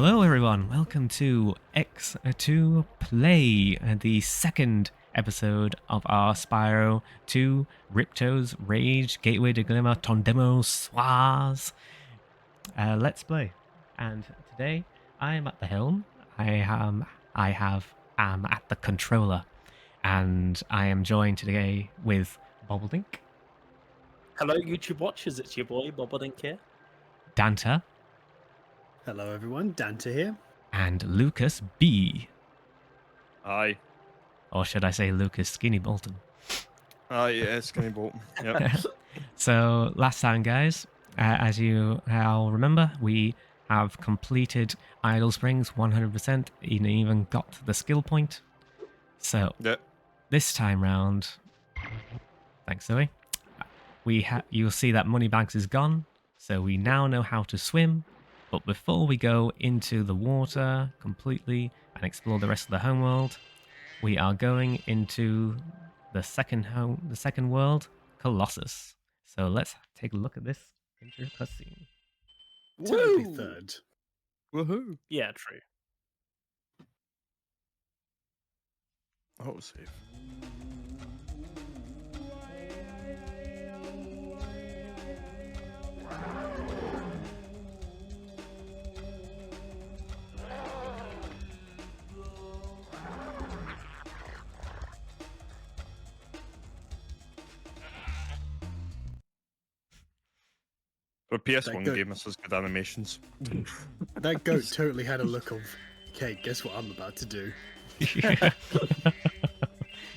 Hello everyone, welcome to X2 Play, the second episode of our Spyro 2 Ripto's Rage Gateway to Glimmer Tondemo Swaz Let's Play. And today I am at the helm, I am at the controller, and I am joined today with Bobbledink. Hello YouTube watchers, it's your boy Bobbledink here. Danta. Hello everyone, Danta here. And Lucas B. Aye. Or should I say Lucas Skinny Bolton? Yeah, Skinny Bolton. Yep. So last time, guys, as you all remember, we have completed Idle Springs 100% and even got the skill point. So Yep. this time round, thanks Zoe, you'll see that Moneybags is gone. So we now know how to swim. But before we go into the water completely and explore the rest of the homeworld, we are going into the second world, Colossus. So let's take a look at this intro cutscene. Technically third. Woohoo! Yeah, true. Oh, safe. The PS1 game has good animations. That goat totally had a look of, okay, guess what I'm about to do.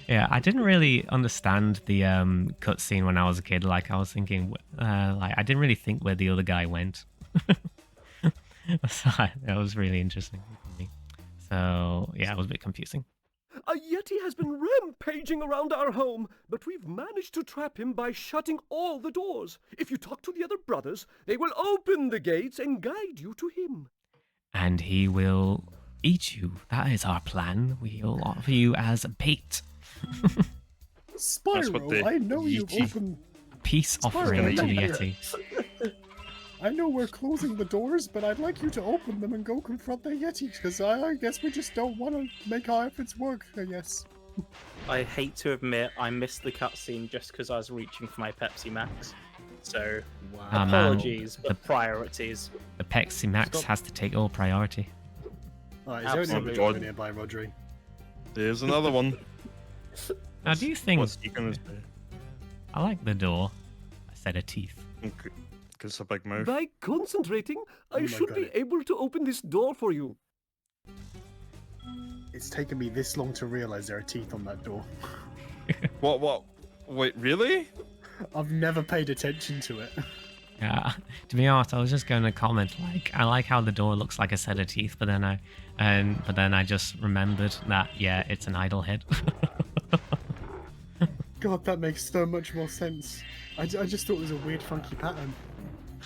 Yeah, I didn't really understand the cutscene when I was a kid. Like, I was thinking, I didn't really think where the other guy went. So that was really interesting for me. So, yeah, it was a bit confusing. A Yeti has been rampaging around our home, but we've managed to trap him by shutting all the doors. If you talk to the other brothers, they will open the gates and guide you to him. And he will eat you. That is our plan. We'll offer you as bait. Spyro, I know you've opened... Peace offering to the Yeti. I know we're closing the doors, but I'd like you to open them and go confront the Yeti, because I guess we just don't want to make our efforts work, I guess. I hate to admit I missed the cutscene just because I was reaching for my Pepsi Max. So, apologies, but priorities. The Pepsi Max has to take all priority. Alright, is there anything over nearby, Rodri? There's another one. Now, do you think... What's he gonna say? I like the door. A set of teeth. Okay. It's a big mouth. By concentrating, I should be able to open this door for you. It's taken me this long to realize there are teeth on that door. What? Wait, really? I've never paid attention to it. Yeah, to be honest, I was just going to comment, I like how the door looks like a set of teeth, but then I just remembered that, yeah, it's an idle head. God, that makes so much more sense. I just thought it was a weird, funky pattern.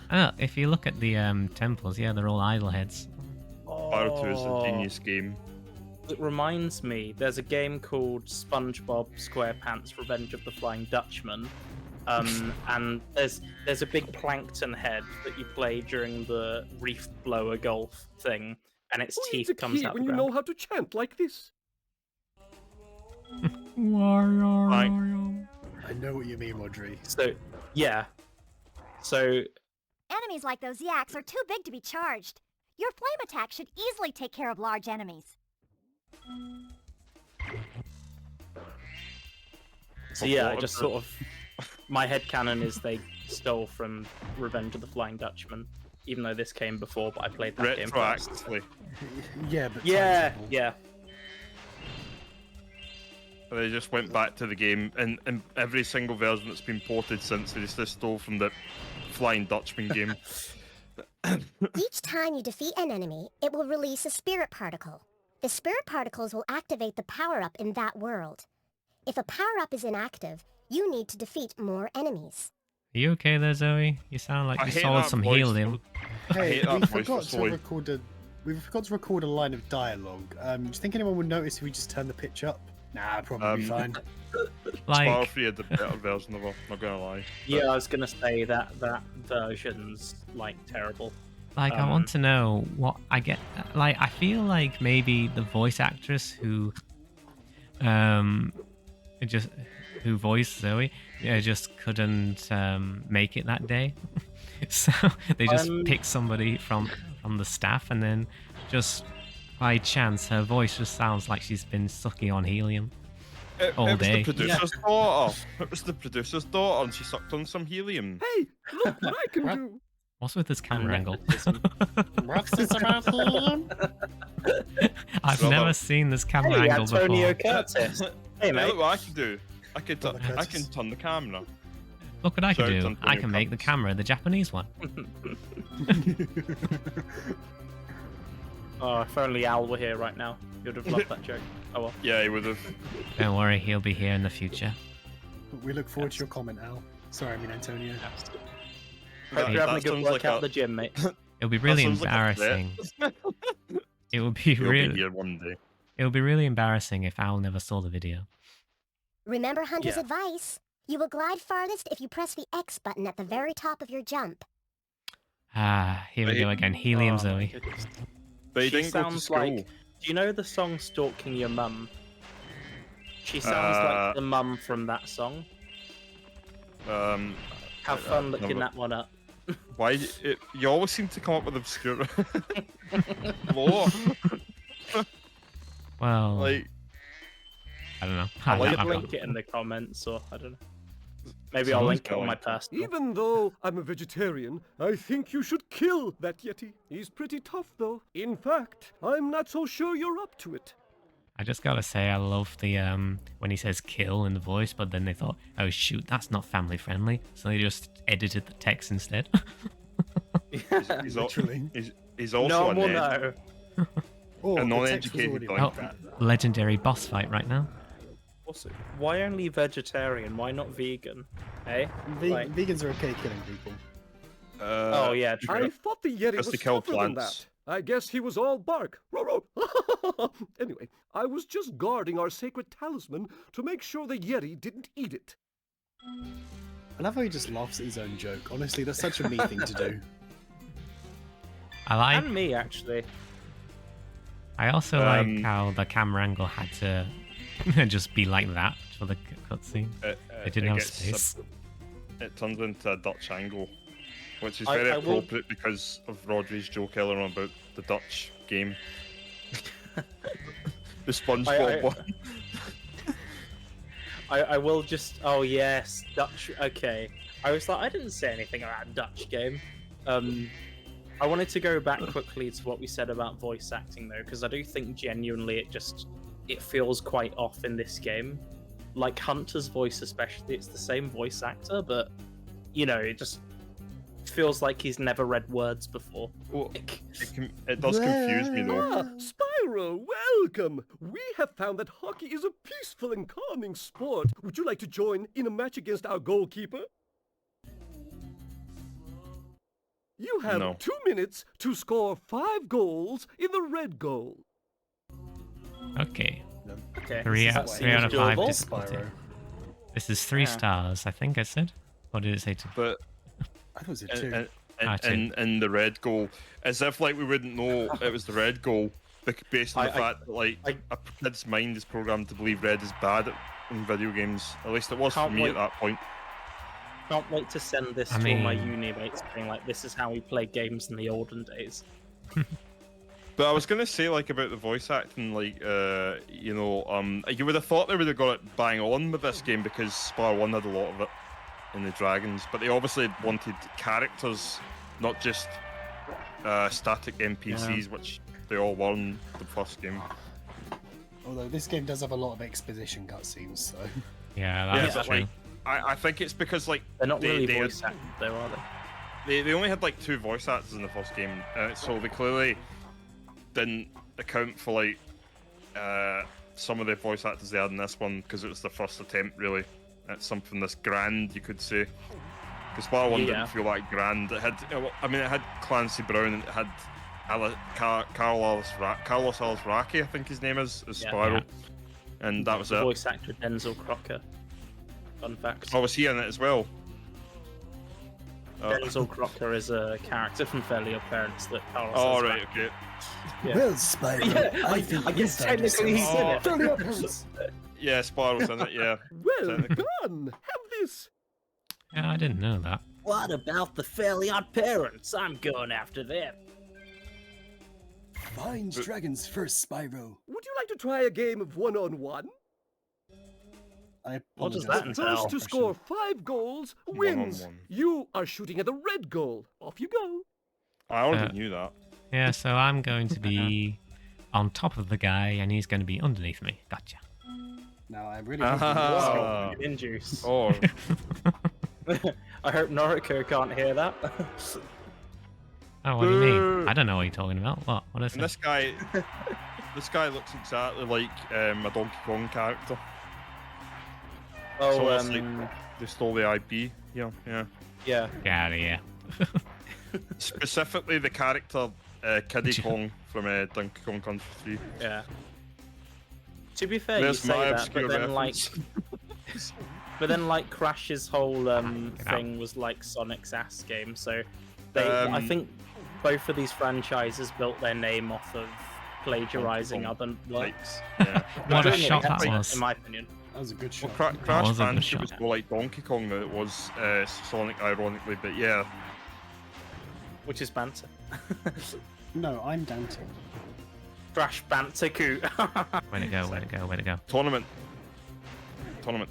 Oh, if you look at the temples, yeah, they're all idle heads. Spyro 2 is a genius game. It reminds me, there's a game called SpongeBob SquarePants Revenge of the Flying Dutchman. And there's a big plankton head that you play during the reef blower golf thing, and its teeth comes out when the you ground. know how to chant like this. I know what you mean, Rodri. So, yeah. So, enemies like those yaks are too big to be charged. Your flame attack should easily take care of large enemies. So yeah, I just sort of... My headcanon is they stole from Revenge of the Flying Dutchman, even though this came before, but I played that game first. Retroactively. Yeah, but... Yeah. They just went back to the game, and every single version that's been ported since, they just stole from the Flying Dutchman game. Each time you defeat an enemy, it will release a spirit particle. The spirit particles will activate the power-up in that world. If a power-up is inactive, you need to defeat more enemies. Are you okay there, Zoe? You sound like you saw some healing. Hey, we forgot to record a line of dialogue. Do you think anyone would notice if we just turn the pitch up? Nah, probably fine. Spyro 3 had the better version of it, not gonna lie. Yeah, I was gonna say that version's like terrible. Like, I want to know what I get. Like, I feel like maybe the voice actress who voiced Zoe just couldn't make it that day. So they just picked somebody from the staff, and then just by chance her voice just sounds like she's been sucking on helium all day. It was the producer's daughter. It was the producer's daughter, and she sucked on some helium. Hey, look what I can do. What's with this camera angle? What's this about him? I've never seen this camera Hey, angle Antonio before. Curtis. Hey, Hey, mate. look what I can do. I can Curtis. turn the camera. Look what I can Shout do. Antonio I can make the Curtis. camera the Japanese one. Oh, if only Al were here right now. He would have loved that joke. Oh well. Yeah, he would have. Don't worry, he'll be here in the future. We look forward to your comment, Al. Sorry, I mean Antonio. Hope you're having a good sounds workout like at the gym, mate. It'll be really sounds like a threat. embarrassing. It would be He'll be really. here one day. It would be really embarrassing if Al never saw the video. Remember Hunter's Yeah. advice? You will glide farthest if you press the X button at the very top of your jump. Ah, here we But go again. Helium Oh, my Zoe. goodness. But he She didn't go to sounds school. like. Do you know the song "Stalking Your Mum"? She sounds like the mum from that song. Have fun looking that one up. Why? You always seem to come up with obscure. Lore. Well, Like, I don't know. I like I'll I've got- link it in the comments, or I don't know. Maybe So I'll who's link it on going? my personal. Even though I'm a vegetarian, I think you should kill that Yeti. He's pretty tough, though. In fact, I'm not so sure you're up to it. I just gotta say, I love the when he says "kill" in the voice, but then they thought, oh shoot, that's not family friendly, so they just edited the text instead. he's Literally. he's also No a one will nerd. know. Oh, A the text was non-educated already guy. like Oh, that. legendary boss fight right now. Also, why only vegetarian? Why not vegan? Hey? Like- Vegans are okay killing people. Oh yeah, true. I thought the Yeti Just was to kill tougher than plants. that. I guess he was all bark. Anyway, I was just guarding our sacred talisman to make sure the Yeti didn't eat it. I love how he just laughs at his own joke. Honestly, that's such a me thing to do. I like. And me actually. I also like Um, how the camera angle had to just be like that for the cutscene. It didn't have space. It turns into a Dutch angle, which is I- very I will- appropriate because of Rodri's joke earlier on about the Dutch game. The SpongeBob one. I will just. Oh yes, Dutch. Okay. I was like, I didn't say anything about Dutch game. I wanted to go back quickly to what we said about voice acting though, because I do think genuinely it feels quite off in this game. Like Hunter's voice especially, it's the same voice actor, but you know, it just feels like he's never read words before. Well, it does confuse me though. Ah, Spyro, welcome! We have found that hockey is a peaceful and calming sport. Would you like to join in a match against our goalkeeper? You have No. 2 minutes to score 5 goals in the red goal. Okay, Okay. three that out seems of 5 doable. difficulty. Spyro. This is 3 Yeah. stars, I think I said. Or did it say 2? But I thought it was a two. in the red goal, as if like we wouldn't know it was the red goal, based on the I- fact that like I- a kid's mind is programmed to believe red is bad in video games. At least it was for Can't me wait. at that point. Can't wait to send this I to all my mean- uni mates, being like, "This is how we play games in the olden days." But I was gonna say like about the voice acting, like you know, you would have thought they would have got it bang on with this game because Spyro 1 had a lot of it in the Dragons, but they obviously wanted characters, not just static NPCs, which they all were in the first game. Although this game does have a lot of exposition cutscenes, so Yeah, Yeah, that's but, true. like, I think it's because like They're not really they, voice acted, though, are they? they only had like 2 voice actors in the first game, so they clearly didn't account for like some of the voice actors they had in this one because it was the first attempt really at something this grand, you could say. Because Spyro 1 Yeah. didn't feel that grand. It had, I mean, it had Clancy Brown and it had Carlos Alazraki, I think his name is Yeah. Spyro, and that was The it. voice actor Denzel Crocker. Fun fact. Oh, was he in it as well? Denzel Crocker is a character from Fairly Odd Parents that Carlos Oh, has right, back. okay. Yeah. Well, Spyro, Yeah, I guess technically he's in it. Fairly Odd Parents. Yeah, Spyro's in it, yeah. Well Technically. done. Have this. Yeah, I didn't know that. What about the Fairly Odd Parents? I'm going after them. Find dragons first, Spyro. Would you like to try a game of one-on-one? I What does apologize that for entail? First to score 5 goals wins. One-on-one. You are shooting at the red goal. Off you go. I already Uh, knew that. Yeah, so I'm going to be on top of the guy, and he's going to be underneath me. Gotcha. Now, I really hope Ah. JaNinJuice. Oh, I hope Noriko can't hear that. Oh, what do you mean? I don't know what you're talking about. What is and it? this guy looks exactly like a Donkey Kong character. Oh, So it's like they stole the IP. Yeah, yeah. yeah. Get out of here. Specifically, the character Kiddy Kong from Donkey Kong Country 3. Yeah. To be fair, There's you say my that, obscure but then reference. like Crash's whole thing was like Sonic's ass game. So I think both of these franchises built their name off of plagiarizing Donkey other likes. Yeah. What a Doing it shot that correctly, was. in my opinion. That was a good Well, shot. Crash was a good Bandicoot was shot. more like Donkey Kong than it was Sonic, ironically, but yeah. Which is banter. No, I'm Dante. Crash Bandicoot. Way to go, way to go, way to go. Tournament. Tournament.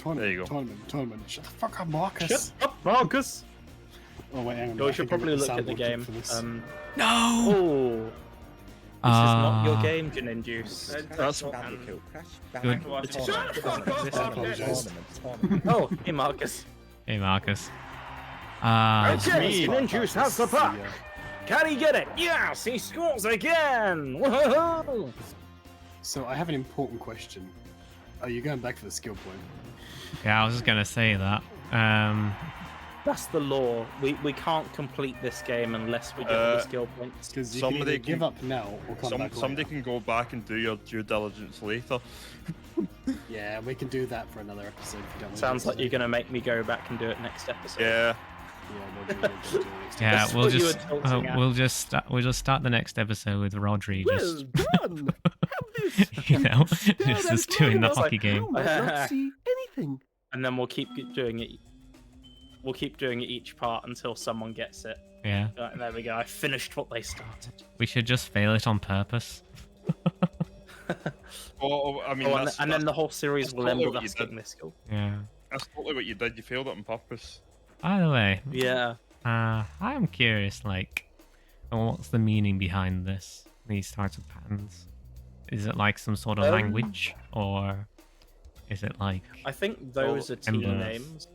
There you go. Tournament. Shut the fuck up, Marcus. Shut up, Marcus. Oh, wait, hang on. We I should think I've probably got look at the soundboard game. for this. No! Oh, this is not your game, JaNinJuice. That's Good. Oh, hey Marcus. Hey, Marcus. Okay, JaNinJuice has the puck. Can he get it? Yes, he scores again. Woohoo! So, I have an important question. Are you going back for the skill point? Yeah, I was just going to say that. That's the law. We can't complete this game unless we get the skill points. Because you Somebody can either give can- up now or come back somebody later. can go back and do your due diligence later. Yeah, we can do that for another episode if you don't want Sounds to. like you're gonna make me go back and do it next episode. Yeah. Yeah, we'll do it next Yeah, That's we'll what you just were tilting at. we'll just start the next episode with Rodri Well just done. Have this. you know Stare just at it doing the long enough, hockey game. You might not see anything. And then we'll keep doing it. We'll keep doing it each part until someone gets it. Yeah, Right, there we go. I finished what they started. we should just fail it on purpose. Oh, I mean, Oh, that's, and then the whole series that's will end totally with what you us getting did. this skill. Yeah. that's totally what you did. You failed it on purpose. By the way, Yeah. I'm curious, like, what's the meaning behind these types of patterns? Is it like some sort of language, or is it like I think those are team emblems. names.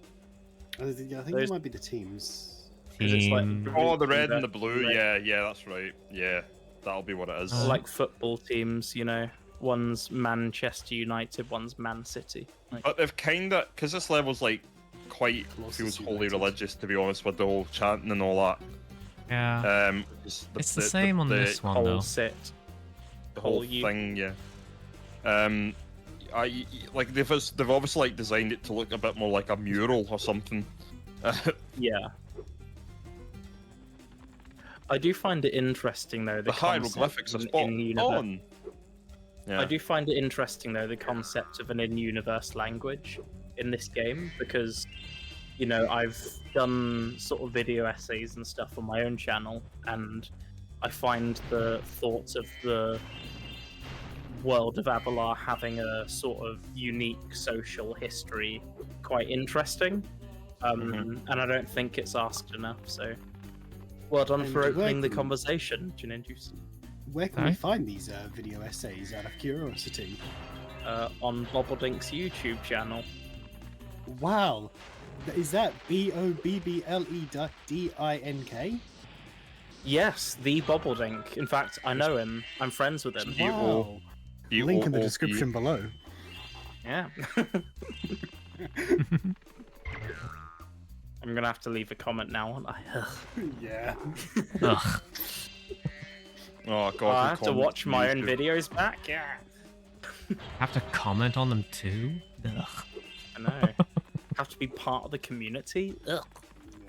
I think Those- it might be the teams. 'Cause it's like team? Oh, the red and the blue. Red. Yeah, that's right. Yeah, that'll be what it is. Oh. Like football teams, you know. One's Manchester United, one's Man City. Like, But they've kind of, because this level's like quite Colossus feels wholly United. religious, to be honest, with the whole chanting and all that. Yeah. It's It's the same on this one whole though. set. The whole whole you- thing, yeah. Like they've obviously like designed it to look a bit more like a mural or something. Yeah. I do find it interesting though. The hieroglyphics are spot on. Yeah. I do find it interesting though the concept of an in-universe language in this game because, you know, I've done sort of video essays and stuff on my own channel, and I find the thoughts of the world of Avalar having a sort of unique social history quite interesting, and I don't think it's asked enough. So, well done for And opening the working- conversation, JaNinJuice. Where can Sorry? we find these video essays out of curiosity? On Bobbledink's YouTube channel. Wow. Is that BOBBLE.DINK? Yes, the Bobbledink. In fact, I know him. I'm friends with him. Wow. Link in the description below. Yeah. I'm gonna have to leave a comment now, aren't I? Yeah. Ugh. Oh god. I the have to comments watch my own YouTube. videos back. Yeah. Have to comment on them too. Ugh. I know. Have to be part of the community. Ugh.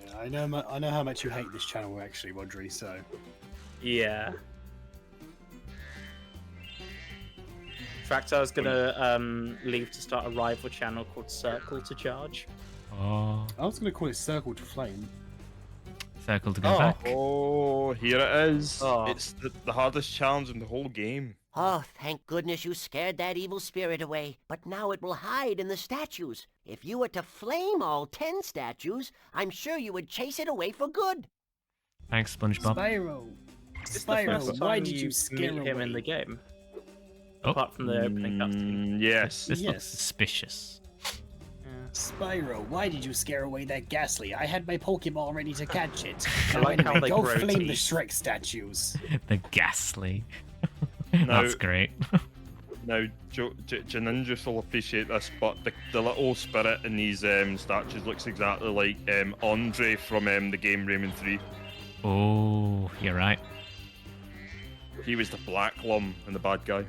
Yeah. I know how much you hate this channel, actually, Rodri. So Yeah. In fact, I was gonna leave to start a rival channel called Circle to Charge. Oh, I was going to call it Circle to Flame. circle to go back. Oh, here it is. Oh. It's the hardest challenge in the whole game. Oh, thank goodness you scared that evil spirit away. But now it will hide in the statues. If you were to flame all 10 statues, I'm sure you would chase it away for good. Thanks, SpongeBob. Spyro. It's the Spyro, first why time did you scare meet him in the away? game? Oh. Apart from the opening cutscene. Yes. This looks Yes. suspicious. Spyro, why did you scare away that Ghastly? I had my Pokeball ready to catch it. I like how they go grow flame the teeth. Shrek statues. The ghastly. No. That's great. Now, JaNinJuice will appreciate this, but the little spirit in these statues looks exactly like Andre from the game Rayman 3. Oh, you're right. He was the black lum and the bad guy.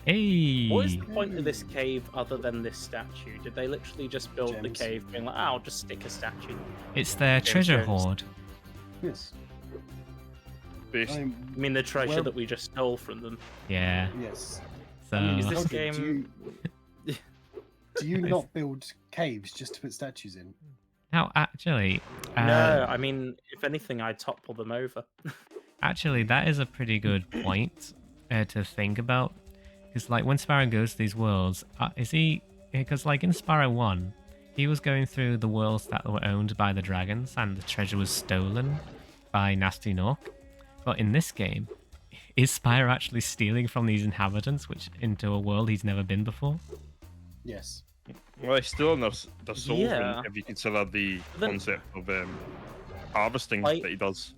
Hey. What is the point of this cave other than this statue? Did they literally just build the Gems. cave being like, oh, I'll just stick a statue? It's their James treasure Jones. hoard. Yes. Based. I mean, the treasure Well- that we just stole from them. Yeah. Yes. So Is this Okay, game... Do you not build caves just to put statues in? now, actually, No, I mean, if anything, I'd topple them over. actually, that is a pretty good point to think about. Because, like, when Spyro goes to these worlds, is he? Because, like, in Spyro 1, he was going through the worlds that were owned by the dragons, and the treasure was stolen by Nasty Nork. But in this game, is Spyro actually stealing from these inhabitants, which into a world he's never been before? Yes. Well, he's still in their soul, Yeah. if you consider the Then- concept of harvesting I- that he does.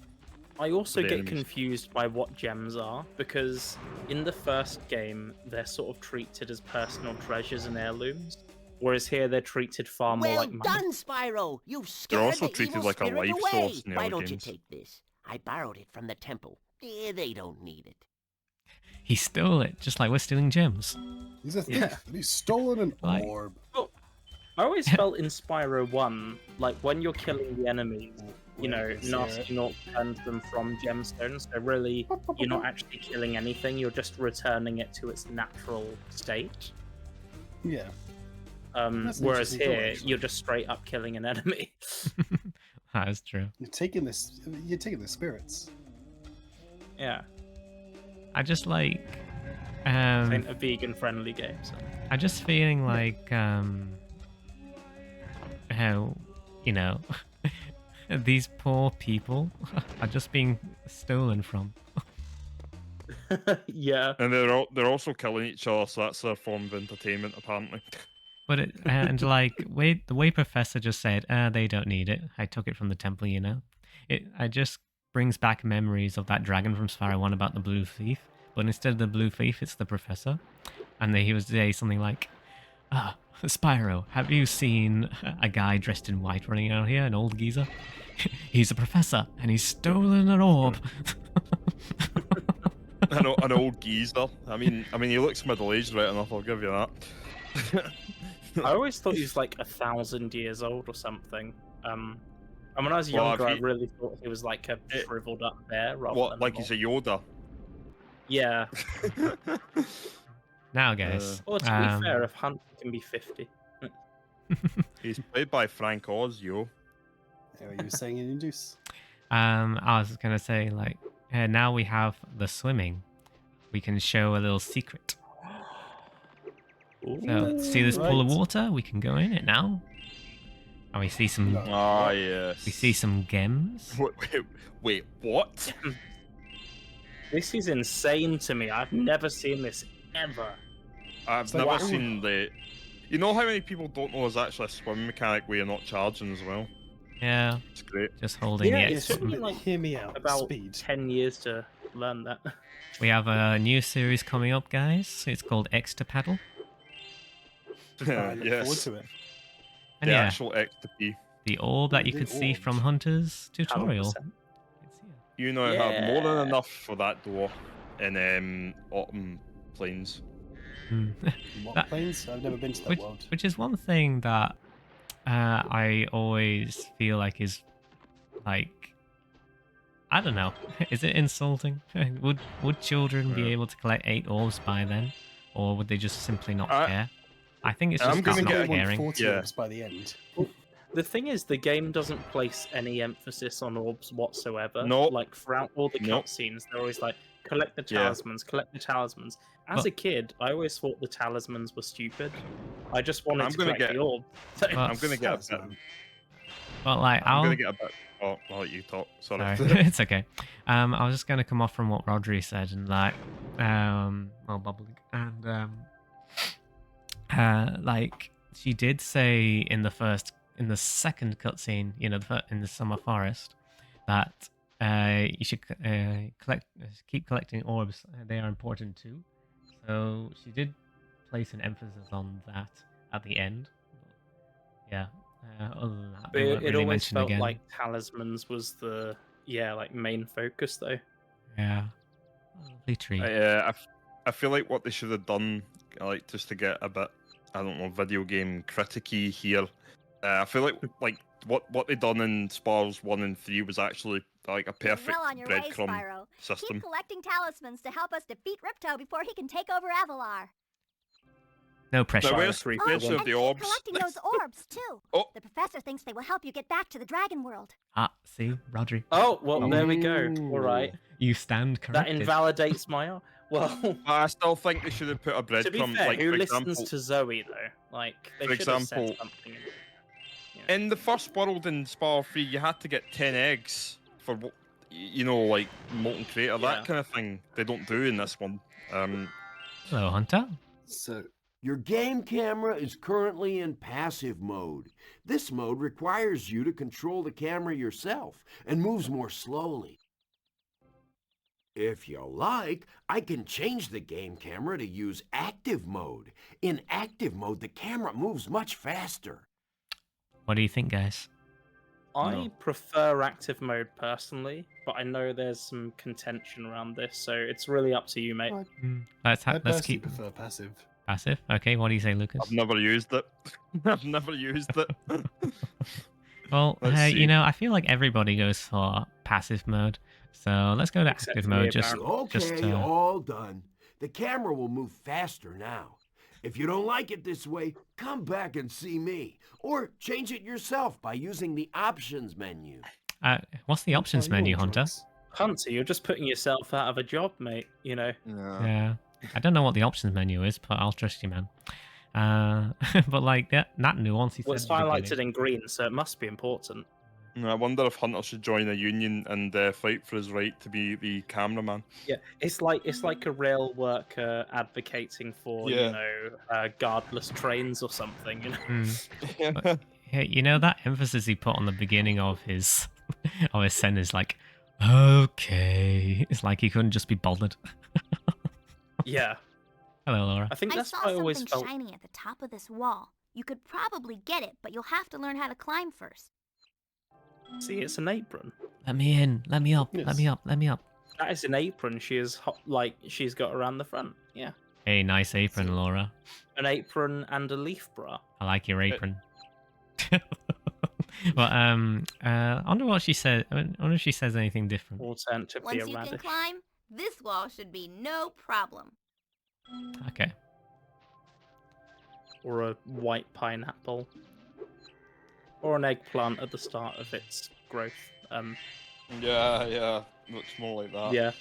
I also The get enemies. confused by what gems are, because in the first game, they're sort of treated as personal treasures and heirlooms, whereas here they're treated far more Well like money. done, Spyro! You've scared also the treated evil like a spirit life away. source in the Why other don't you games. take this? I borrowed it from the temple. They don't need it. He stole it, just like we're stealing gems. He's a thief, Yeah. and he's stolen an Like- orb. I always felt in Spyro 1, like when you're killing the enemies, you know, Let's hear Nasty Nork turns them from gemstones, so really, you're not actually killing anything, you're just returning it to its natural state. Yeah. That's an Whereas interesting thought, here, actually. you're just straight up killing an enemy. That is true. You're taking this. You're taking the spirits. Yeah, I just like. ain't a vegan-friendly game, so... I'm just feeling like how, you know, these poor people are just being stolen from. yeah. And they're also killing each other, so that's a form of entertainment, apparently. But it and like the way Professor just said, they don't need it. I took it from the temple, you know. I just brings back memories of that dragon from Spyro 1 about the blue thief. But instead of the blue thief, it's the Professor, and he was say something like, Spyro, have you seen a guy dressed in white running out here, an old geezer? He's a professor, and he's stolen an orb. An old geezer. I mean, he looks middle-aged right enough. I'll give you that. I always thought he was like 1,000 years old or something. And when I was Well, younger, if I he- really thought he was like a shriveled up bear rather What, than like a he's mole. a Yoda? Yeah. Now, guys. Well, to be fair, if Hunter can be 50. He's played by Frank Oz, yo. There you were saying in juice. I was gonna say like, now we have the swimming. We can show a little secret. So see this pool of Right. water? We can go in it now. And we see some. Ah, yes. We see some gems. Wait, what? This is insane to me. I've never seen this ever. I've So never what- seen the... You know how many people don't know there's actually a swim mechanic where you're not charging as well? Yeah, It's great. just holding Yeah, it. it's took me like Hear me out. about Speed. 10 years to learn that. We have a new series coming up, guys. It's called Extra Paddle. I look forward Yes. to it. And The yeah, actual XP. the orb that you The could see orbs. from Hunter's tutorial. 100%. It's here. You now have more Yeah. than enough for that door in Autumn Plains. Hmm. What That- planes? I've never been to that which, world. which is one thing that I always feel like is like I don't know. Is it insulting? Would children be Yeah. able to collect 8 orbs by then, or would they just simply not care? I think it's I'm just gonna about get not a- want caring. 40 Yeah. orbs by the end. The thing is, the game doesn't place any emphasis on orbs whatsoever. Nope. Like throughout all the Nope. cutscenes, they're always like, collect the Yeah. talismans, collect the talismans. As But- a kid, I always thought the talismans were stupid. I just wanted I'm to gonna collect get- the orb. Well, I'm gonna get a bit. Talisman. But like, I'm I'll gonna get a bit. Oh, I'll let you talk. Sorry. Sorry, it's okay. I was just gonna come off from what Rodri said and like, well, bubbling and like she did say in the second cutscene, you know, in the summer forest, that you should keep collecting orbs. They are important too. So she did place an emphasis on that at the end. Yeah. Other than that, But they weren't it really always mentioned felt again. like talismans was the like main focus though. Yeah. Lovely tree. I feel like what they should have done, like just to get a bit, I don't know, video game criticky here. I feel like what they done in Spars 1 and 3 was actually like a perfect Well on your way, breadcrumb Spyro. system. Keep collecting talismans to help us defeat Ripto before he can take over Avalar. No pressure. Now, where's Three, where's one. the and orbs? keep collecting those orbs too. Oh. The professor thinks they will help you get back to the dragon world. Ah, see, Rodri, Oh well, there we go. All right, you stand that corrected. invalidates my. Well, I still think they should have put a to be breadcrumb. fair, Like who for listens example, to Zoe though? Like they For should have example, said something. Yeah. in the first world in Spar 3, you had to get 10 eggs for you know, like molten crater, Yeah. that kind of thing. They don't do in this one. Hello, Hunter. So, Your game camera is currently in passive mode. This mode requires you to control the camera yourself and moves more slowly. If you like, I can change the game camera to use active mode. In active mode, the camera moves much faster. What do you think, guys? I No. prefer active mode personally, but I know there's some contention around this, so it's really up to you, mate. Let's I let's personally keep prefer passive. passive. Okay, what do you say, Lucas? I've never used it. I've never used it. Well, Let's see. you know, I feel like everybody goes for passive mode, so let's go to Except active for me, mode. Just, apparently. Okay, all done. The camera will move faster now. If you don't like it this way, come back and see me. Or change it yourself by using the options menu. what's the options What are menu, your Hunter? drugs? Hunter, you're just putting yourself out of a job, mate. You know. Yeah, I don't know what the options menu is, but I'll trust you, man. But like that nuance he Well, it's said. at the highlighted beginning- in green, so it must be important. I wonder if Hunter should join a union and fight for his right to be the cameraman. Yeah, it's like a rail worker advocating for Yeah. you know guardless trains or something. You know. Mm. Yeah, you know that emphasis he put on the beginning of his of his sentence, like, okay, it's like he couldn't just be bothered. Yeah, Hello, Laura. I think I that's saw what I something always felt. shiny at the top of this wall. You could probably get it, but you'll have to learn how to climb first. See, it's an apron. Let me in. Let me up. Let Yes. me up. Let me up. That is an apron. She is like she's got around the front. Yeah, Hey, nice apron, Laura. an apron and a leaf bra. I like your apron. But I wonder what she said. I wonder if she says anything different. Alternatively, Once a you can radish. climb, this wall should be no problem. Okay. Or a white pineapple. Or an eggplant at the start of its growth. Yeah, looks more like that. Yeah.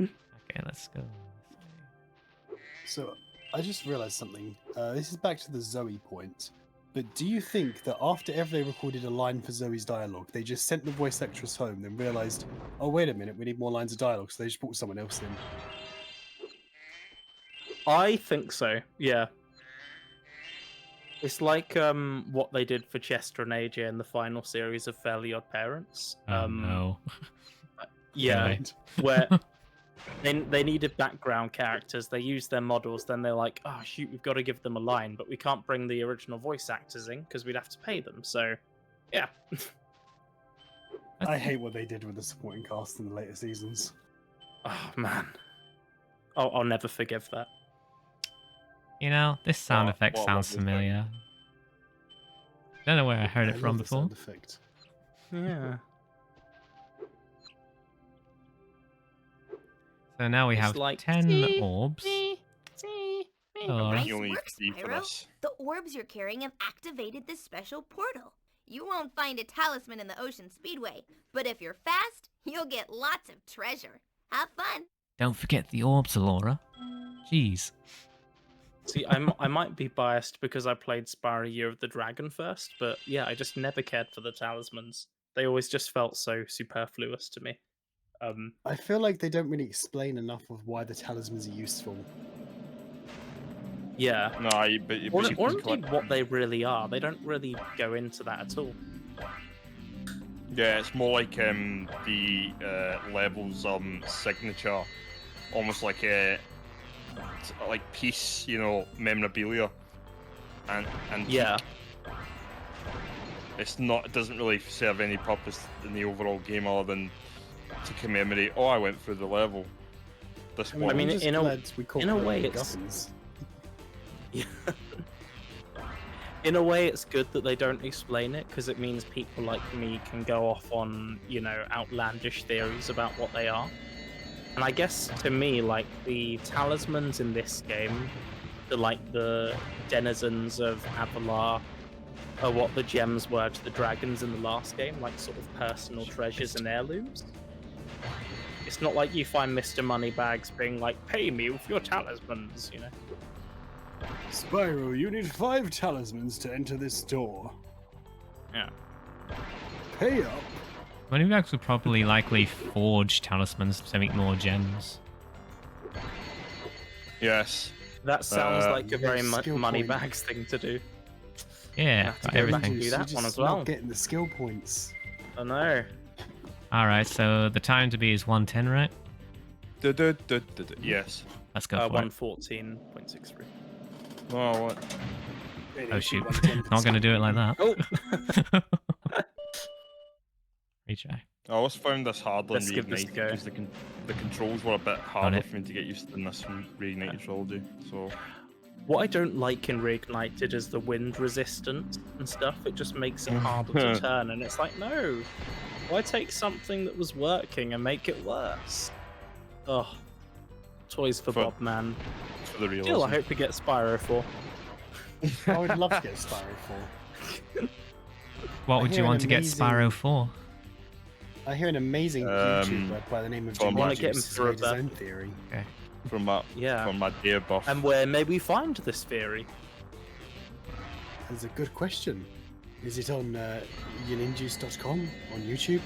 Okay, let's go. So, I just realized something. This is back to the Zoe point. But do you think that after ever they recorded a line for Zoe's dialogue, they just sent the voice actress home, then realized, oh, wait a minute, we need more lines of dialogue, so they just brought someone else in? I think so. Yeah. It's like what they did for Chester and AJ in the final series of Fairly Odd Parents. Oh, no. Yeah, Really? where they needed background characters. They used their models. Then they're like, oh shoot, we've got to give them a line, but we can't bring the original voice actors in because we'd have to pay them. So, yeah. I hate what they did with the supporting cast in the later seasons. Oh man, I'll never forgive that. You know, this sound What- effect what sounds lovely thing. familiar. Don't know where I heard I it from love the before. sound effect. Yeah. So now we It's have like, 10 see, orbs. see. Oh, Laura. Nice You only work, 3 for Spyro. this. The orbs you're carrying have activated this special portal. You won't find a talisman in the Ocean Speedway, but if you're fast, you'll get lots of treasure. Have fun. Don't forget the orbs, Laura. Jeez. See, I might be biased because I played Spyro Year of the Dragon first, but yeah, I just never cared for the talismans. They always just felt so superfluous to me. I feel like they don't really explain enough of why the talismans are useful. Yeah. No, but you Or can indeed collect. what they really are. They don't really go into that at all. Yeah, it's more like the levels signature, almost like piece, memorabilia, and Yeah. it's not. It doesn't really serve any purpose in the overall game other than to commemorate. Oh, I went through the level. This one. I mean, I'm just in a- glad we caught in a the way, it's- MacGuffins. In a way, it's good that they don't explain it because it means people like me can go off on, outlandish theories about what they are. And I guess to me, like the talismans in this game, the denizens of Avalar, are what the gems were to the dragons in the last game, like sort of personal treasures and heirlooms. It's not like you find Mr. Moneybags being like, "Pay me with your talismans," Spyro, you need 5 talismans to enter this door. Yeah. Pay up. Moneybags would probably likely forge talismans to make more gems. Yes. That sounds like a very skill point. Moneybags thing to do. Yeah, have to got go back everything. and do that You're one just as well. Not getting the skill points. I know. Alright, so the time to be is 110, right? Yes. Let's go for it. 114.63. Oh, what? Oh shoot, not gonna do it like that. Oh. Retry. I always found this hard on Let's give this a Reignited go. because the controls were a bit harder it. for me to get used to than this Reignited trilogy. So What I don't like in Reignited is the wind resistance and stuff. It just makes it harder to turn, and it's like, no. Why take something that was working and make it worse? Oh, toys for Bob, man. for the realism. Still, I hope we get Spyro 4. I would love to get Spyro 4. What I would hear you an want to get amazing- Spyro for? I hear an amazing YouTuber by the name of I wanna get him JaNinJuice for made his a own theory. from my Yeah. from my dear buff. And where may we find this theory? That's a good question. Is it on JaNinJuice.com on YouTube?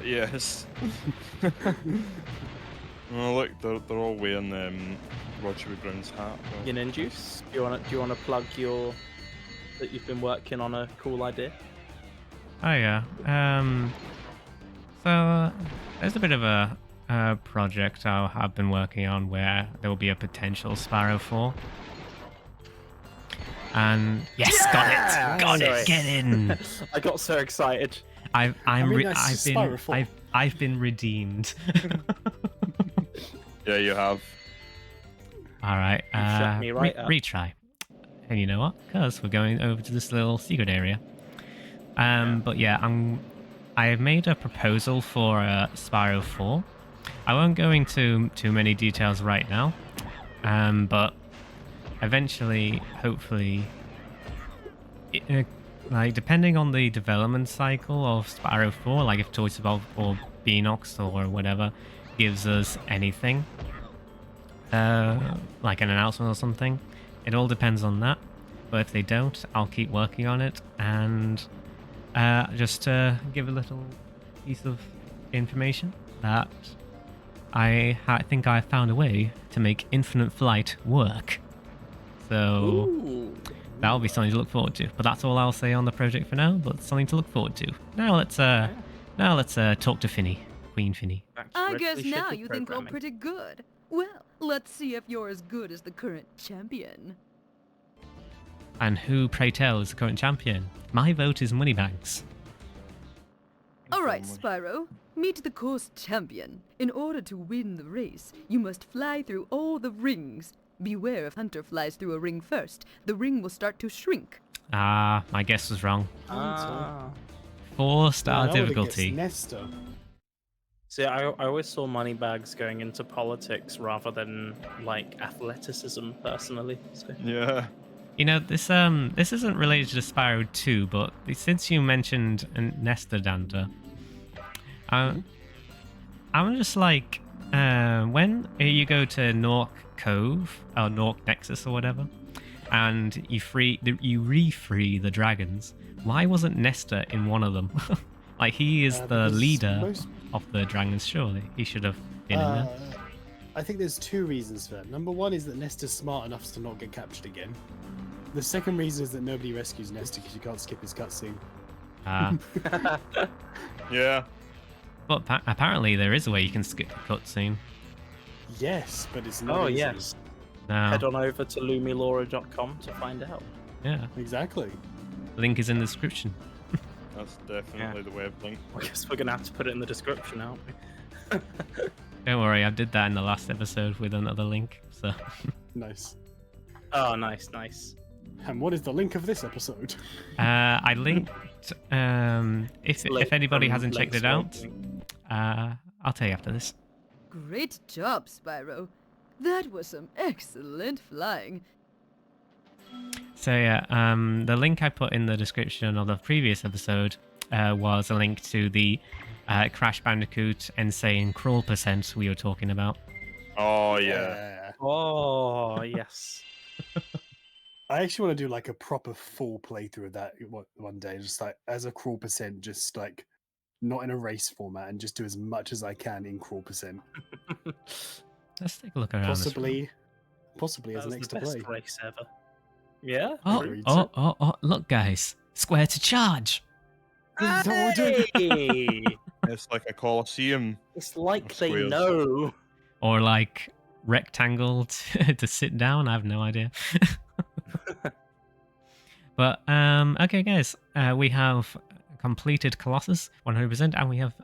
Yes. Oh look, they're all wearing Roger Brown's hat. Well, JaNinJuice, do you wanna plug that you've been working on a cool idea? Oh yeah. So there's a bit of a project I have been working on where there will be a potential Spyro 4. And yes, got Sorry. it, get in. I got so excited. I've Spyro 4. been redeemed. yeah, you have. All right, shut me right up. retry. And you know what? Because we're going over to this little secret area. But yeah, I have made a proposal for Spyro 4. I won't go into too many details right now, but eventually, hopefully, like depending on the development cycle of Spyro 4, like if Toys Evolve or Beanox or whatever gives us anything, like an announcement or something, it all depends on that. But if they don't, I'll keep working on it, and just to give a little piece of information that I think I found a way to make Infinite Flight work. So Ooh. that'll be something to look forward to. But that's all I'll say on the project for now. But something to look forward to. Now let's talk to Finny, Queen Finny. Back to I guess regularly now scheduled you think you're programming. pretty good. Well, let's see if you're as good as the current champion. And who, pray tell, is the current champion? My vote is Moneybags. Alright, Spyro. Meet the course champion. In order to win the race, you must fly through all the rings. Beware if Hunter flies through a ring first. The ring will start to shrink. Ah, my guess was wrong. Ah. 4-star Man, I would've difficulty. guessed Nesta. See, I always saw Moneybags going into politics rather than like athleticism, personally. So. Yeah. You know, this isn't related to Spyro 2, but since you mentioned Nesta Danta, I'm just like, when you go to Nork Cove or Nork Nexus or whatever, and you re-free the dragons, why wasn't Nesta in one of them? Like, he is the leader of the dragons, surely. He should have been in there. I think there's two reasons for that. Number one is that Nesta's smart enough to not get captured again. The second reason is that nobody rescues Nesta because you can't skip his cutscene. Ah. Yeah. But apparently there is a way you can skip the cutscene. Yes, but it's not Oh, easy. yes. No. Head on over to lumilora.com to find out. Yeah. Exactly. Link is in the description. That's definitely the web link. I guess we're going to have to put it in the description, aren't we? Don't worry, I did that in the last episode with another link. So. Nice. Oh, nice, nice. And what is the link of this episode? I linked. If anybody hasn't checked it out, I'll tell you after this. Great job, Spyro. That was some excellent flying. So yeah, the link I put in the description of the previous episode was a link to the Crash Bandicoot Insane Crawl % we were talking about. Oh yeah. Oh yes. I actually want to do like a proper full playthrough of that one day, just like as a crawl %, just like not in a race format, and just do as much as I can in crawl %. Let's take a look around. Possibly as That an was extra the best play. race ever. Yeah. Oh, look, guys. Square to charge. Hey! It's like a Colosseum. It's like they Squares. know. Or like rectangle to sit down. I have no idea. But okay, guys, we have completed Colossus 100%, and we have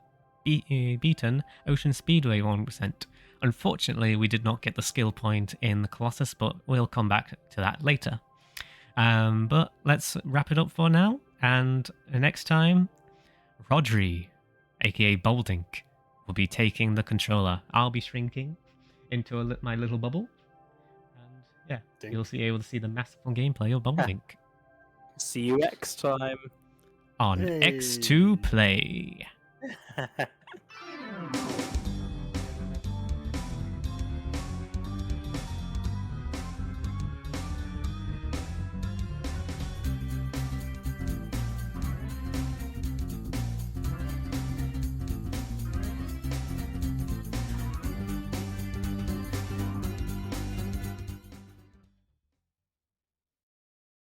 beaten Ocean Speedway 1%. Unfortunately, we did not get the skill point in the Colossus, but we'll come back to that later. But let's wrap it up for now, and next time, Rodri, aka Boldink, will be taking the controller. I'll be shrinking into my little bubble, and yeah, you'll be able to see the masterful gameplay of Boldink. See you next time. On X2 Play.